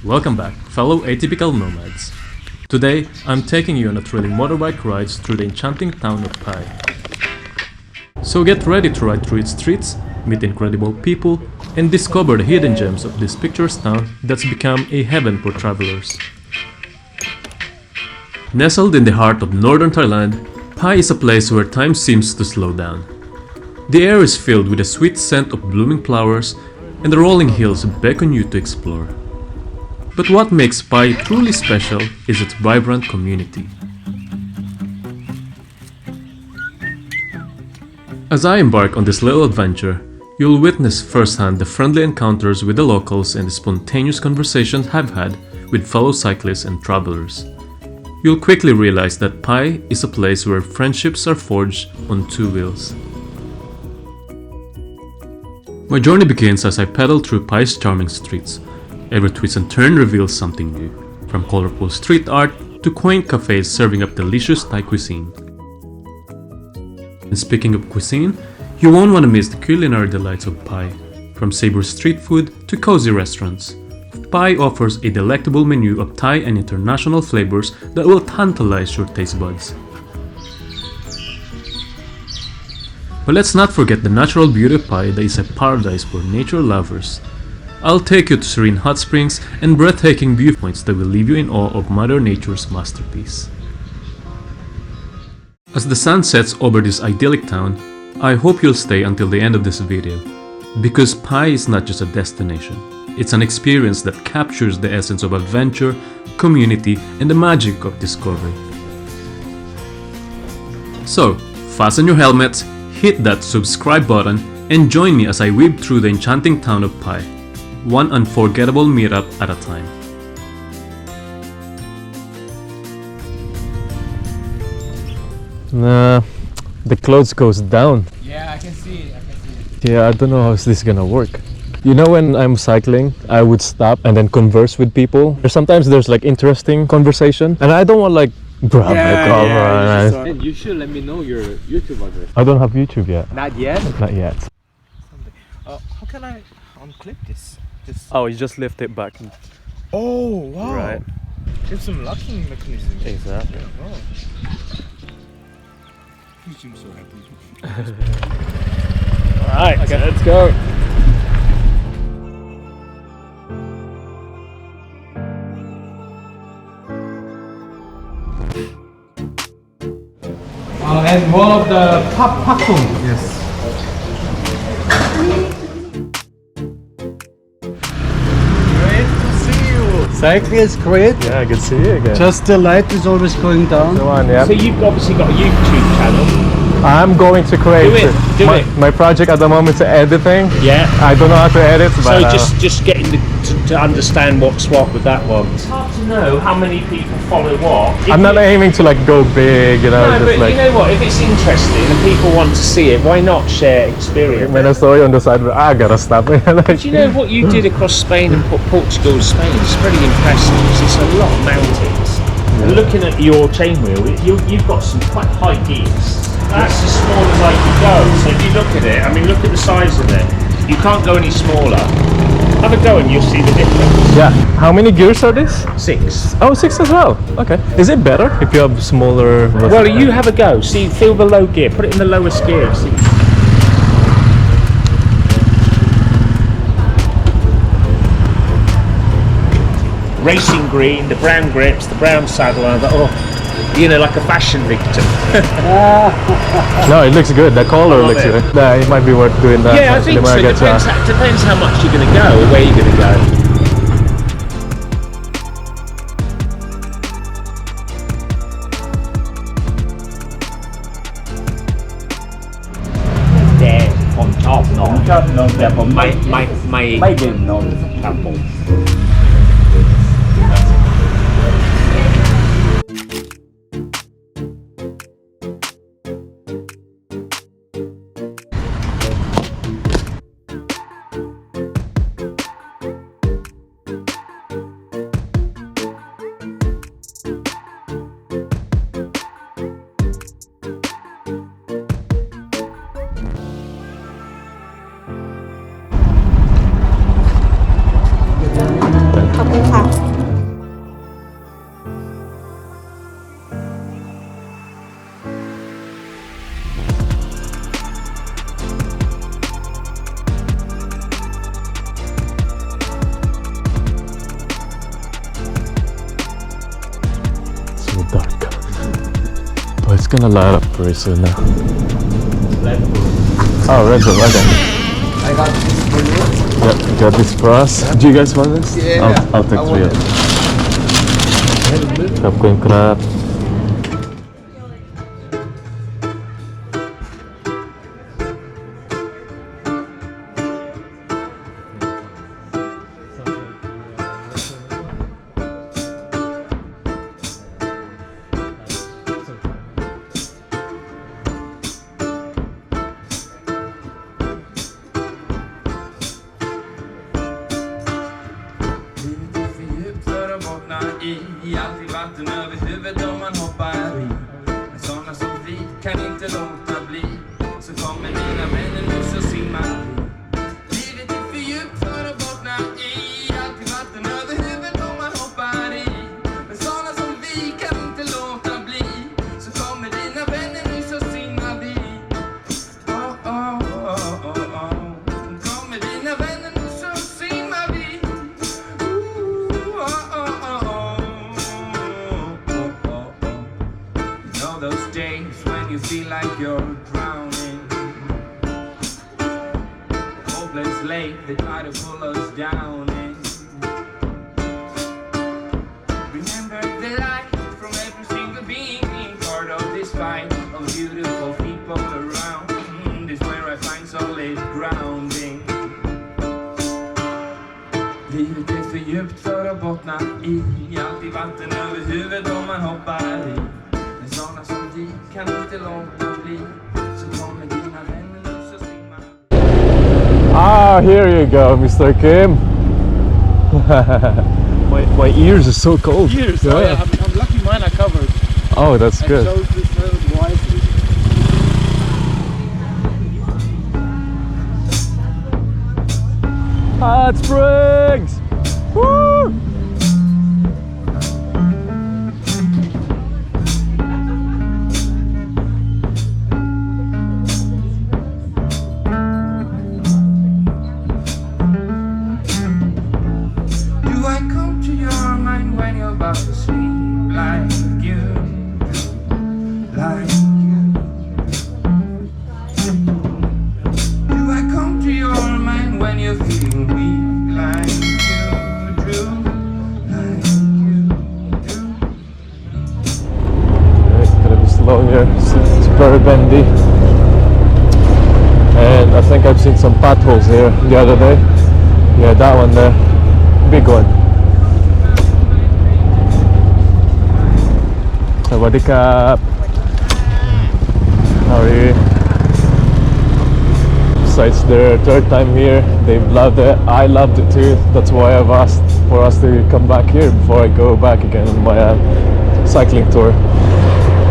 Welcome back, fellow atypical nomads. Today, I'm taking you on a thrilling motorbike ride through the enchanting town of Pai. So get ready to ride through its streets, meet incredible people, and discover the hidden gems of this picturesque town that's become a heaven for travelers. Nestled in the heart of northern Thailand, Pai is a place where time seems to slow down. The air is filled with the sweet scent of blooming flowers, and the rolling hills beckon you to explore. But what makes Pai truly special is its vibrant community. As I embark on this little adventure, you'll witness firsthand the friendly encounters with the locals and the spontaneous conversations I've had with fellow cyclists and travelers. You'll quickly realize that Pai is a place where friendships are forged on two wheels. My journey begins as I pedal through Pai's charming streets. Every twist and turn reveals something new, from colorful street art to quaint cafes serving up delicious Thai cuisine. And speaking of cuisine, you won't want to miss the culinary delights of Pai. From savory street food to cozy restaurants, Pai offers a delectable menu of Thai and international flavors that will tantalize your taste buds. But let's not forget the natural beauty of Pai that is a paradise for nature lovers. I'll take you to serene hot springs and breathtaking viewpoints that will leave you in awe of Mother Nature's masterpiece. As the sun sets over this idyllic town, I hope you'll stay until the end of this video. Because Pai is not just a destination, it's an experience that captures the essence of adventure, community, and the magic of discovery. So, fasten your helmets, hit that subscribe button, and join me as I weave through the enchanting town of Pai, one unforgettable meetup at a time. Nah, the clothes goes down. Yeah, I can see it. Yeah, I don't know how this gonna work. You know, when I'm cycling, I would stop and then converse with people. Sometimes there's like interesting conversation, and I don't want like You should let me know your YouTube address. I don't have YouTube yet. Not yet? Not yet. How can I unclip this? Oh, you just lift it back. Oh, wow. Right. There's some locking mechanism. Exactly. Oh. You seem so happy. Alright, Okay. let's go. And one of the popcorn. Yes. Great to see you. Cycling is great. Yeah, I can see you again. Just the light is always going down. Come on, yeah. So you've obviously got a YouTube channel. I'm going to create Do it. my project at the moment is editing. Yeah. I don't know how to edit, So but just getting to understand what's what with that one. It's hard to know how many people follow what. I'm not aiming to like go big, you know. No, just but like you know what? If it's interesting and people want to see it, why not share experience? when I saw you on the side, I gotta stop. Do you know what you did across Spain and Portugal and Spain? It's pretty impressive. It's a lot of mountains. And looking at your chainwheel, you've got some quite high gears. That's as small as I can go. So if you look at it, I mean, look at the size of it. You can't go any smaller. Have a go and you'll see the difference. Yeah. How many gears are this? 6. Oh, 6 as well. Okay. Is it better if you have smaller? Well, you have a go. See, feel the low gear. Put it in the lowest gear. See. Racing green, the brown grips, the brown saddle. And I thought, oh, you know, like a fashion victim. No, it looks good. The color love looks it. good. Yeah, it might be worth doing that. Yeah, I think so. Depends how much you're going to go or where you're going to go. There, on top, no. On top, no. Maybe no. Couple. gonna light up pretty soon now. Red Bull. Oh, Red Bull, okay. I got this for you. Yep, got this for us. Do you guys want this? Yeah, I'll take I 3 want of it. them. ขอบคุณครับ I alltid vatten över huvudet om man hoppar i. Men såna som vi kan inte låta bli. Så kommer mina vänner nu så simmar vi. Livet är för djupt för att bottna i. Alltid vatten över huvudet om man hoppar i. Men såna som vi kan inte låta bli. Så kommer dina vänner nu så simmar vi. Oh, oh, oh, oh, oh. Kommer dina vänner nu så simmar vi. Those days when you feel like you're drowning, hopeless lake they try to pull us down in. Remember the light from every single being part of this fight of beautiful people around. This is where I find solid grounding. Livet är för djupt för att bottna i. Alltid vatten över huvudet om man hoppar i. Såna som vi kan inte låta bli. Så kommer dina vänner nu så simmar. Ah, here you go, Mr. Kim. my ears are so cold. Ears? Oh, yeah. I'm lucky mine are covered. Oh, that's I good. chose this road wisely. Hot Springs! Woo! Do I come to your mind when you're about to sleep like you? Like you. Do I come to your mind when you're feeling weak like you do? Like you do. Gotta be slow here. It's very bendy. And I think I've seen some potholes here the other day. Yeah, that one there. Big one. Sawadee-kap. How are you? So it's their third time here. They've loved it. I loved it too. That's why I've asked for us to come back here before I go back again on my cycling tour.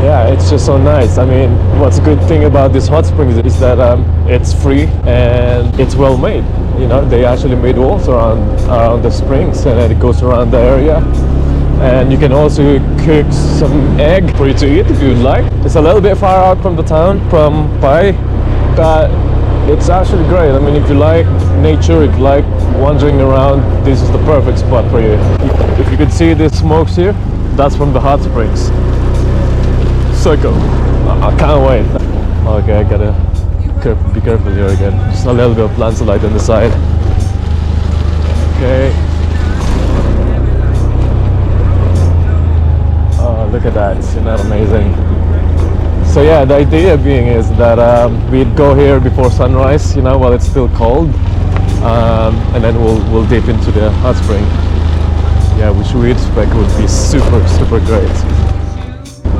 Yeah, it's just so nice. I mean, what's a good thing about this hot springs is that it's free and it's well made. You know, they actually made walls around the springs and it goes around the area. And you can also cook some egg for you to eat if you'd like. It's a little bit far out from the town, from Pai, but it's actually great. I mean, if you like nature, if you like wandering around, this is the perfect spot for you. If you could see the smokes here, that's from the hot springs. So cool. I can't wait. Okay, I gotta be careful here again. Just a little bit of landslide on the side. Okay. Oh, look at that. Isn't that amazing? So yeah, the idea being is that we'd go here before sunrise, you know, while it's still cold, and then we'll dip into the hot spring. Yeah, which we expect would be super great.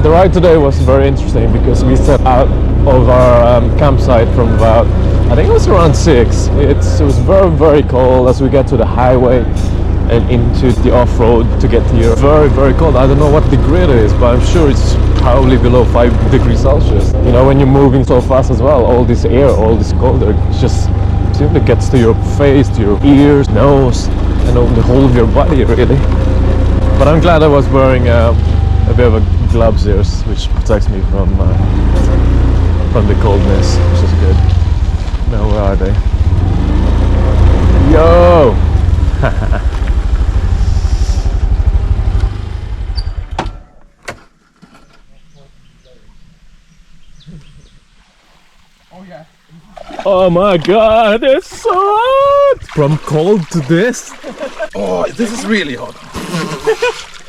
The ride today was very interesting because we set out of our campsite from about, I think it was around 6. It was very cold as we get to the highway and into the off-road to get here. Very cold. I don't know what degree it is, but I'm sure it's probably below 5 degrees Celsius. You know, when you're moving so fast as well, all this air, all this cold air just simply gets to your face, to your ears, nose, and the whole of your body really. But I'm glad I was wearing a bit of a gloves here, which protects me from the coldness, which is good. Now where are they? Yo! Oh my god, it's so hot! From cold to this. Oh, this is really hot.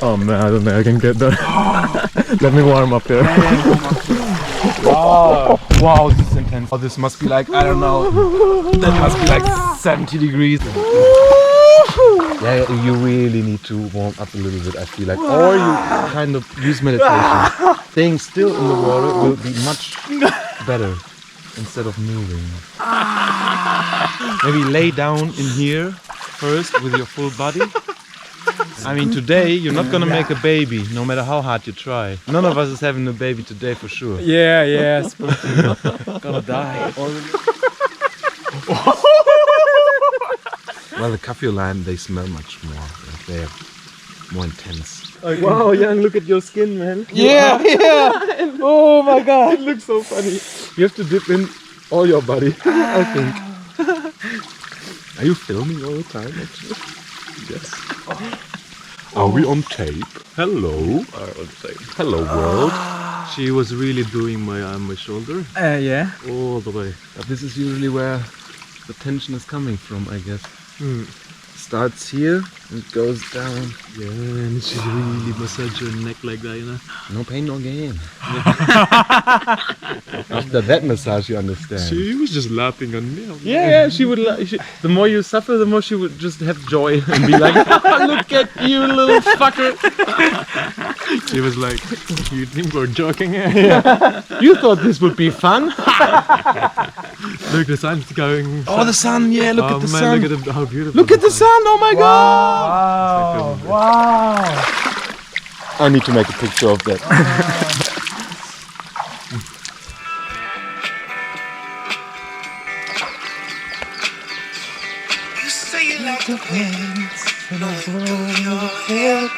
Oh man, I don't think I can get that. Let me warm up here. Wow, wow, this is intense. Oh, this must be like, I don't know, that must be like 70 degrees. Yeah, you really need to warm up a little bit, I feel like. Or you kind of use meditation. Staying still in the water will be much better instead of moving. Maybe lay down in here first with your full body. I mean, today you're not gonna make a baby, no matter how hard you try. None of us is having a baby today for sure. Yeah, gonna die. Well, the kaffir lime, they smell much more. Like they're more intense. Wow, Young, look at your skin, man. Yeah. Oh my god. It looks so funny. You have to dip in all your body, I think. Are you filming all the time, actually? Yes. Are we on tape? Hello. Hello, world. She was really doing my shoulder. Yeah. All the way. But this is usually where the tension is coming from, I guess. Starts here and goes down. Yeah, and she's really massage your neck like that, you know. No pain, no gain. After that massage, you understand. She was just laughing on me. Yeah, she would. The more you suffer, the more she would just have joy and be like, "Look at you, little fucker." She was like, "You think we're joking?" You thought this would be fun? Look, the sun's going. Oh, the sun! Yeah, look at the man, sun. look at how beautiful. Look at the sun! Oh my god! Wow. I need to make a picture of that. You say you like the winds blowing your hair.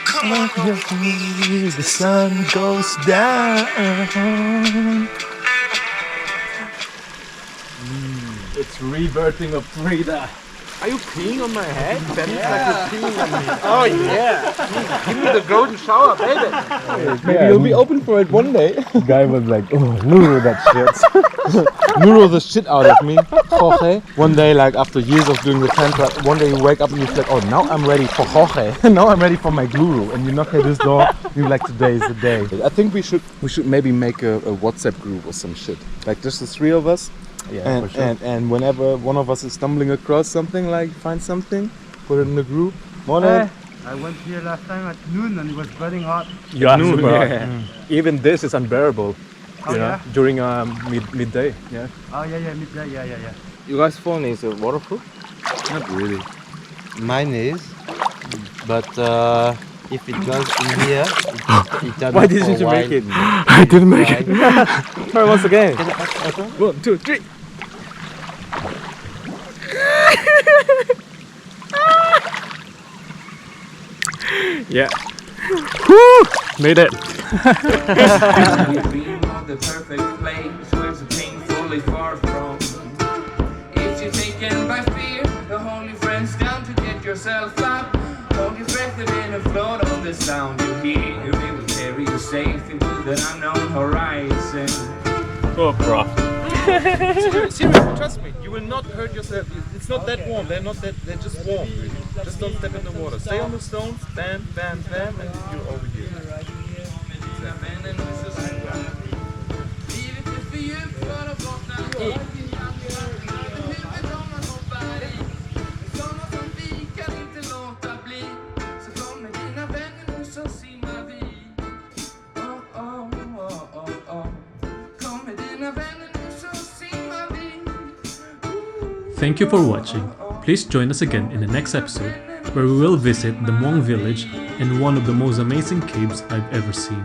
Come on with me, the sun goes down. It's rebirthing of Frida. Are you peeing on my head? That looks like you're peeing on me. Oh yeah! Give me the golden shower, baby. Maybe you'll be open for it one day. Guy was like, oh, noodle that shit. Noodle the shit out of me. Jorge. One day, like after years of doing the tantra, one day you wake up and you're like, oh, now I'm ready for Jorge. Now I'm ready for my guru. And you knock at his door, and you're like, today is the day. I think we should maybe make a WhatsApp group or some shit. Like just the three of us. Yeah, for sure. And whenever one of us is stumbling across something, like find something, put it in the group. Morning. I went here last time at noon and it was burning hot. Yeah, Noon, yeah. Even this is unbearable. Oh, You know, yeah? during midday. Yeah. Oh yeah, midday, yeah. You guys' phone is waterproof? Not really. Mine is, but if it goes in here, it doesn't. Why didn't you make it? I didn't make it. Try once again. 1, 2, 3. Yeah. Woo! Made it. We dream of the perfect place where it's painfully far from. If you're taken by fear, the holy friends down to get yourself up. Hold your breath and then float on the sound you hear. It will carry you safe into the unknown horizon. Oh, bro. Seriously, trust me, you will not hurt yourself. It's not that warm. They're just warm. Just don't step in the water. Stay on the stones, bam, bam, bam, and you're over here. Thank you for watching. Please join us again in the next episode, where we will visit the Hmong village and one of the most amazing caves I've ever seen.